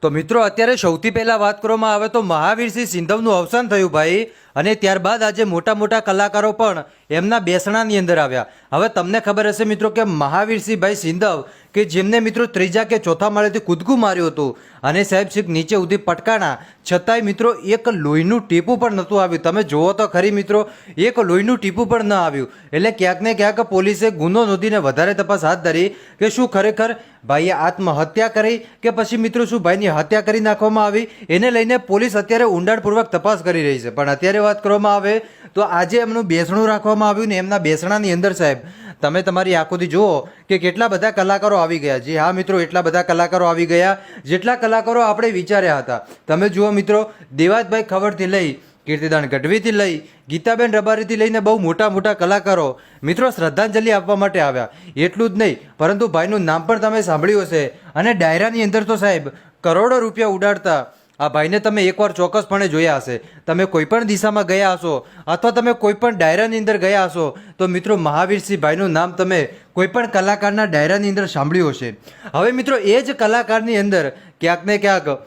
તો મિત્રો અત્યારે સૌથી પહેલાં વાત કરવામાં આવે તો મહાવીરસિંહ સિંધવનું અવસાન થયું ભાઈ, અને ત્યારબાદ આજે મોટા મોટા કલાકારો પણ એમના બેસણાની અંદર આવ્યા. હવે તમને ખબર હશે મિત્રો કે મહાવીરસિંહભાઈ સિંધવ કે જેમને મિત્રો ત્રીજા કે ચોથા માળેથી કૂદકું માર્યું હતું અને સાહેબ શીખ નીચે સુધી પટકાણા, છતાંય મિત્રો એક લોહીનું ટીપું પણ નહોતું આવ્યું. તમે જુઓ તો ખરી મિત્રો, એક લોહીનું ટીપું પણ ન આવ્યું. એટલે ક્યાંક ને ક્યાંક પોલીસે ગુનો નોંધીને વધારે તપાસ હાથ ધરી કે શું ખરેખર ભાઈએ આત્મહત્યા કરી કે પછી મિત્રો શું ભાઈની હત્યા કરી નાખવામાં આવી. એને લઈને પોલીસ અત્યારે ઊંડાણપૂર્વક તપાસ કરી રહી છે. પણ અત્યારે વાત કરવામાં આવે તો આજે એમનું બેસણું રાખવામાં આવ્યું ને એમના બેસણાની અંદર સાહેબ તમે તમારી આંખોથી જુઓ કે કેટલા બધા કલાકારો આવી ગયા. જી હા મિત્રો, એટલા બધા કલાકારો આવી ગયા જેટલા કલાકારો આપણે વિચાર્યા હતા. તમે જુઓ મિત્રો, દેવાજભાઈ ખવડથી લઈ કીર્તિદાન ગઢવીથી લઈ ગીતાબેન રબારીથી લઈને બહુ મોટા મોટા કલાકારો મિત્રો શ્રદ્ધાંજલિ આપવા માટે આવ્યા. એટલું જ નહીં પરંતુ ભાઈનું નામ પણ તમે સાંભળ્યું હશે. અને ડાયરાની અંદર તો સાહેબ કરોડો રૂપિયા ઉડાડતા આ ભાઈને તમે એકવાર ચોક્કસપણે જોયા હશે. તમે કોઈ પણ દિશામાં ગયા હશો અથવા તમે કોઈ પણ ડાયરાની અંદર ગયા હશો તો મિત્રો મહાવીરસિંહ ભાઈનું નામ તમે કોઈ પણ કલાકારના ડાયરાની અંદર સાંભળ્યું હશે. હવે મિત્રો એ જ કલાકારની અંદર ક્યાંક ને ક્યાંક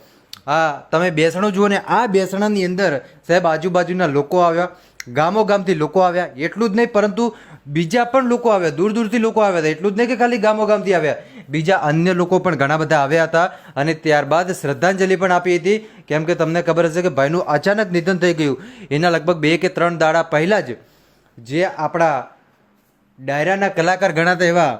તમે બેસણું જુઓ ને આ બેસણાની અંદર સાહેબ આજુબાજુના લોકો આવ્યા, ગામો ગામથી લોકો આવ્યા. એટલું જ નહીં પરંતુ બીજા પણ લોકો આવ્યા, દૂર દૂરથી લોકો આવ્યા હતા. એટલું જ નહીં કે ખાલી ગામો ગામથી આવ્યા, બીજા અન્ય લોકો પણ ઘણા બધા આવ્યા હતા. અને ત્યારબાદ શ્રદ્ધાંજલિ પણ આપી હતી. કેમ કે તમને ખબર હશે કે ભાઈનું અચાનક નિધન થઈ ગયું. એના લગભગ 2 કે 3 દાડા પહેલાં જ જે આપણા ડાયરાના કલાકાર ગણાતા એવા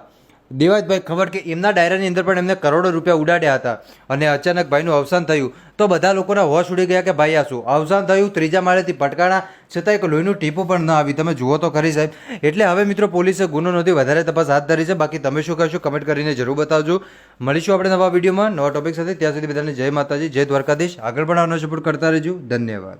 દેવાજભાઈ ખબર કે એમના ડાયરાની અંદર પણ એમને કરોડો રૂપિયા ઉડાડ્યા હતા અને અચાનક ભાઈનું અવસાન થયું તો બધા લોકોના હોશ ઉડી ગયા કે ભાઈ આ શું અવસાન થયું, ત્રીજા માળેથી પટકાણા, છતાં એક લોહીનું ટીપું પણ ન આવી. તમે જુઓ તો ખરી સાહેબ. એટલે હવે મિત્રો પોલીસે ગુનો નોંધી વધારે તપાસ હાથ ધરી છે. બાકી તમે શું કહેશો કમેન્ટ કરીને જરૂર બતાવજો. મળીશું આપણે નવા વિડીયોમાં નવા ટોપિક સાથે. ત્યાં સુધી બધાને જય માતાજી, જય દ્વારકાધીશ. આગળ પણ આવવાનો સપોર્ટ કરતા રહેજો. ધન્યવાદ.